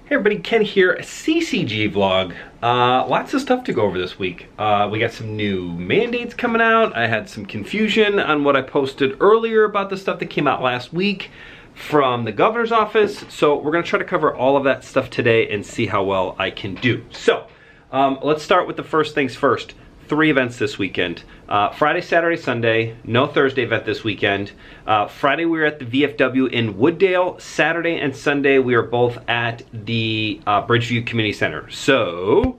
Hey everybody, Ken here, CCG vlog. Lots of stuff to go over this week. We got some new mandates coming out. I had some confusion on what I posted earlier about the stuff that came out last week from the governor's office. So we're gonna try to cover all of that stuff today and see how well I can do. So let's start with the first things first. 3 events this weekend. Friday, Saturday, Sunday. No Thursday event this weekend. Friday we were at the VFW in Wooddale. Saturday and Sunday we are both at the Bridgeview Community Center. So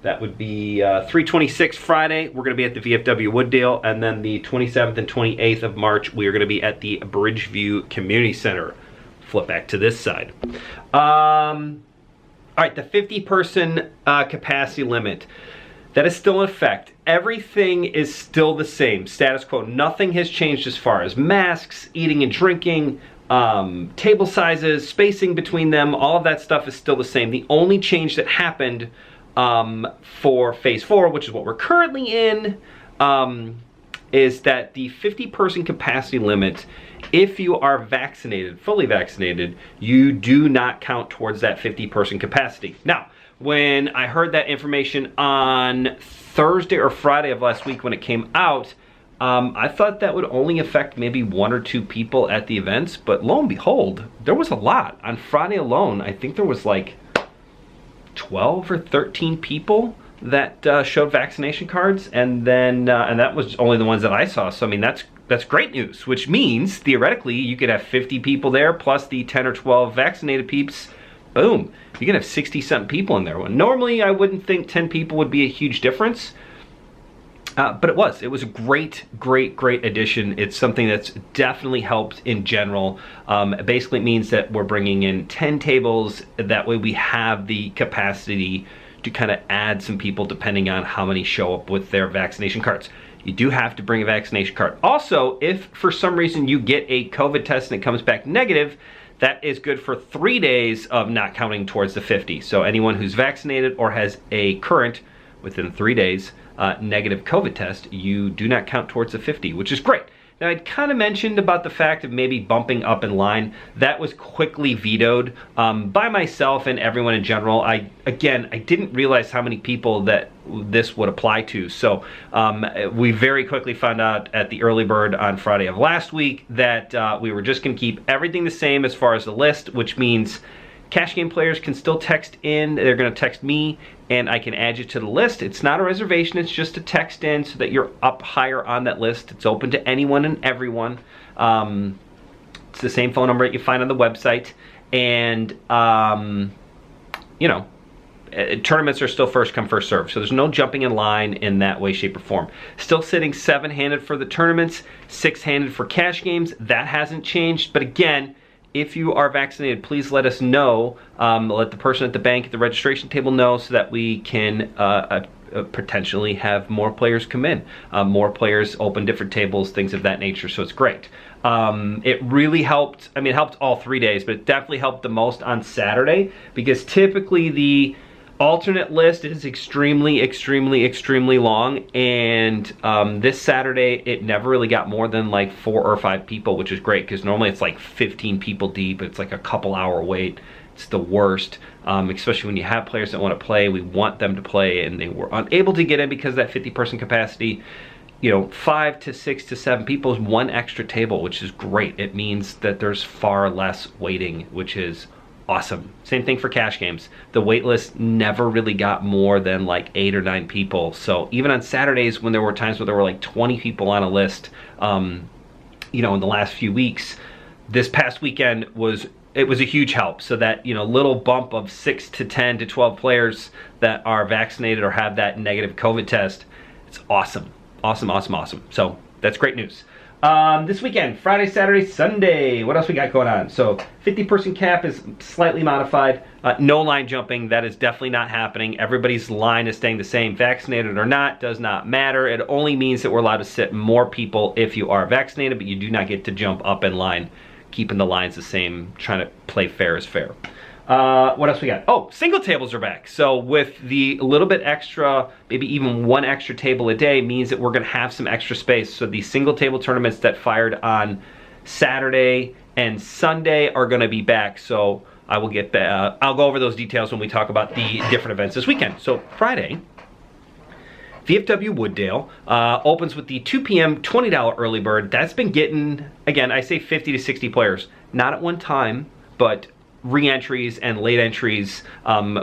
that would be 3/26 Friday. We're going to be at the VFW Wooddale, and then the 27th and 28th of March we are going to be at the Bridgeview Community Center. Flip back to this side. All right, the 50-person capacity limit. That is still in effect. Everything is still the same, status quo. Nothing has changed as far as masks, eating and drinking, table sizes, spacing between them, all of that stuff is still the same. The only change that happened for phase 4, which is what we're currently in, is that the 50-person capacity limit, if you are vaccinated, fully vaccinated, you do not count towards that 50-person capacity. Now, when I heard that information on Thursday or Friday of last week when it came out, I thought that would only affect maybe 1 or 2 people at the events, but lo and behold, there was a lot. On Friday alone, I think there was like 12 or 13 people that showed vaccination cards, and then and that was only the ones that I saw. So I mean, that's great news, which means theoretically you could have 50 people there plus the 10 or 12 vaccinated peeps. Boom, you can have 60-something people in there. Well, normally I wouldn't think 10 people would be a huge difference, but it was a great addition. It's something that's definitely helped in general. It basically means that we're bringing in 10 tables. That way we have the capacity to kind of add some people depending on how many show up with their vaccination cards. You do have to bring a vaccination card. Also, if for some reason you get a COVID test and it comes back negative, that is good for 3 days of not counting towards the 50. So anyone who's vaccinated or has a current, within 3 days, negative COVID test, you do not count towards the 50, which is great. Now, I'd kind of mentioned about the fact of maybe bumping up in line. That was quickly vetoed by myself and everyone in general. I didn't realize how many people that this would apply to. So we very quickly found out at the early bird on Friday of last week that we were just going to keep everything the same as far as the list, which means cash game players can still text in. They're going to text me and I can add you to the list. It's not a reservation, it's just a text in so that you're up higher on that list. It's open to anyone and everyone. It's the same phone number that you find on the website. And, you know, tournaments are still first come, first serve. So there's no jumping in line in that way, shape, or form. Still sitting 7-handed for the tournaments, 6-handed for cash games. That hasn't changed, but again, if you are vaccinated, please let us know. Let the person at the bank at the registration table know so that we can potentially have more players come in. More players open different tables, things of that nature, so it's great. It really helped, I mean, it helped all 3 days, but it definitely helped the most on Saturday because typically the alternate list is extremely long, and this Saturday it never really got more than like 4 or 5 people, which is great because normally it's like 15 people deep. It's like a couple hour wait. It's the worst, especially when you have players that want to play. We want them to play and they were unable to get in because of that 50-person capacity. You know, 5 to 6 to 7 people is 1 extra table, which is great. It means that there's far less waiting, which is awesome. Same thing for cash games. The wait list never really got more than like 8 or 9 people. So even on Saturdays when there were times where there were like 20 people on a list, you know, in the last few weeks, this past weekend was a huge help. So that, you know, little bump of 6 to 10 to 12 players that are vaccinated or have that negative COVID test, it's awesome. Awesome. So that's great news. This weekend, Friday, Saturday, Sunday, what else we got going on? So 50-person cap is slightly modified. No line jumping, that is definitely not happening. Everybody's line is staying the same. Vaccinated or not, does not matter. It only means that we're allowed to sit more people if you are vaccinated, but you do not get to jump up in line, keeping the lines the same, trying to play fair is fair. What else we got? Oh, single tables are back. So with the little bit extra, maybe even 1 extra table a day means that we're gonna have some extra space. So the single table tournaments that fired on Saturday and Sunday are gonna be back. So I will get I'll go over those details when we talk about the different events this weekend. So Friday, VFW Wooddale opens with the 2 p.m. $20 early bird. That's been getting, again, I say 50 to 60 players. Not at one time, but re-entries and late entries.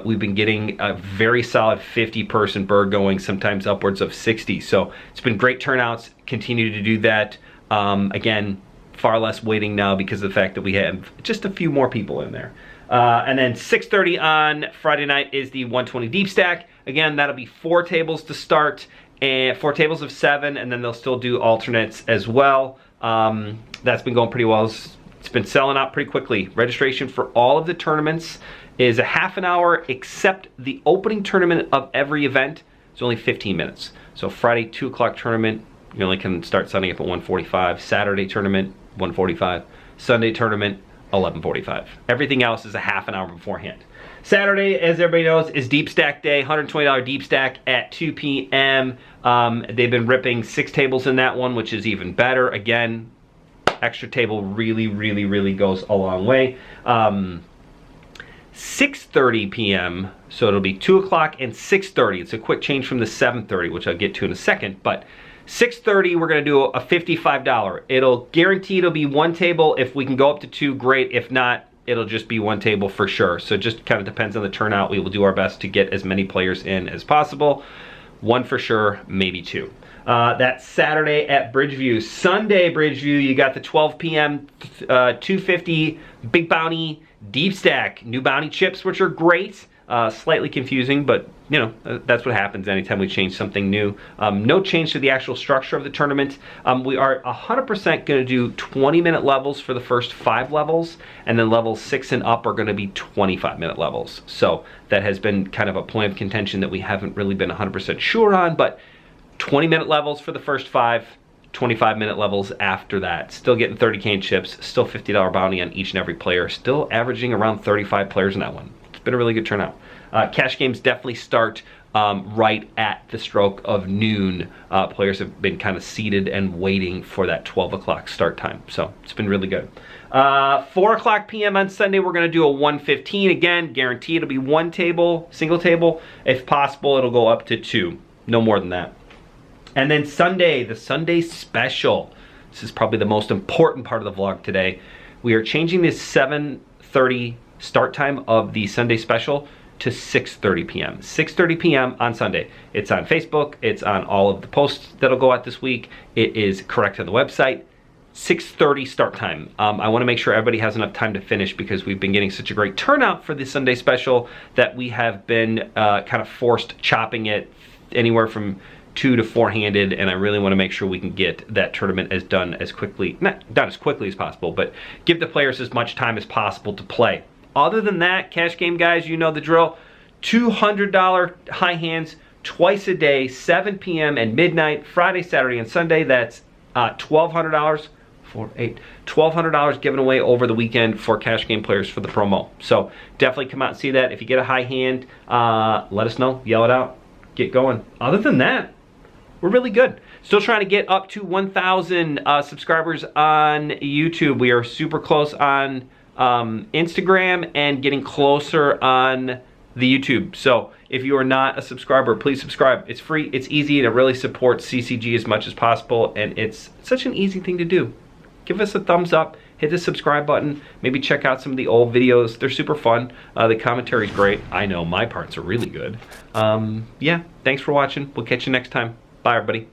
We've been getting a very solid 50-person bird going, sometimes upwards of 60. So it's been great turnouts. Continue to do that. Again, far less waiting now because of the fact that we have just a few more people in there. And then 6:30 on Friday night is the 120 deep stack. Again, that'll be 4 tables to start, and 4 tables of 7, and then they'll still do alternates as well. That's been going pretty well. It's been selling out pretty quickly. Registration for all of the tournaments is a half an hour, except the opening tournament of every event is only 15 minutes. So Friday 2 o'clock tournament, you only can start signing up at 1:45. Saturday tournament, 1:45. Sunday tournament, 11:45. Everything else is a half an hour beforehand. Saturday, as everybody knows, is Deep Stack Day. $120 Deep Stack at 2 p.m. They've been ripping 6 tables in that one, which is even better. Again, extra table really goes a long way. 6:30 p.m. So it'll be 2 o'clock and 6:30. It's a quick change from the 7:30, which I'll get to in a second. But 6:30, we're gonna do a $55. It'll guarantee it'll be 1 table. If we can go up to 2, great. If not, it'll just be 1 table for sure. So it just kind of depends on the turnout. We will do our best to get as many players in as possible. 1 for sure, maybe 2. That's Saturday at Bridgeview. Sunday, Bridgeview, you got the 12 p.m. 250 Big Bounty Deep Stack. New bounty chips, which are great. Slightly confusing, but you know, that's what happens anytime we change something new. No change to the actual structure of the tournament. We are 100% going to do 20-minute levels for the first 5 levels, and then levels 6 and up are going to be 25-minute levels. So that has been kind of a point of contention that we haven't really been 100% sure on, but 20-minute levels for the first 5, 25-minute levels after that. Still getting 30 cane chips, still $50 bounty on each and every player, still averaging around 35 players in that one. It's been a really good turnout. Cash games definitely start right at the stroke of noon. Players have been kind of seated and waiting for that 12 o'clock start time. So it's been really good. 4 o'clock p.m. on Sunday, we're going to do a 1:15. Again, guaranteed it'll be 1 table, single table. If possible, it'll go up to 2. No more than that. And then Sunday, the Sunday special. This is probably the most important part of the vlog today. We are changing this 7:30 start time of the Sunday special to 6:30 p.m. 6:30 p.m. on Sunday. It's on Facebook. It's on all of the posts that'll go out this week. It is correct on the website. 6:30 start time. I want to make sure everybody has enough time to finish because we've been getting such a great turnout for the Sunday special that we have been kind of forced chopping it anywhere from 2 to 4-handed, and I really want to make sure we can get that tournament done as quickly, not as quickly as possible, but give the players as much time as possible to play. Other than that, cash game guys, you know the drill. $200 high hands twice a day, 7 p.m. and midnight, Friday, Saturday, and Sunday. That's $1,200. $1,200 given away over the weekend for cash game players for the promo. So definitely come out and see that. If you get a high hand, let us know, yell it out, get going. Other than that, we're really good. Still trying to get up to 1,000 subscribers on YouTube. We are super close on Instagram and getting closer on the YouTube. So if you are not a subscriber, please subscribe. It's free, it's easy, and it really supports CCG as much as possible, and it's such an easy thing to do. Give us a thumbs up, hit the subscribe button, maybe check out some of the old videos. They're super fun. The commentary's great. I know my parts are really good. Yeah, thanks for watching. We'll catch you next time. Bye, everybody.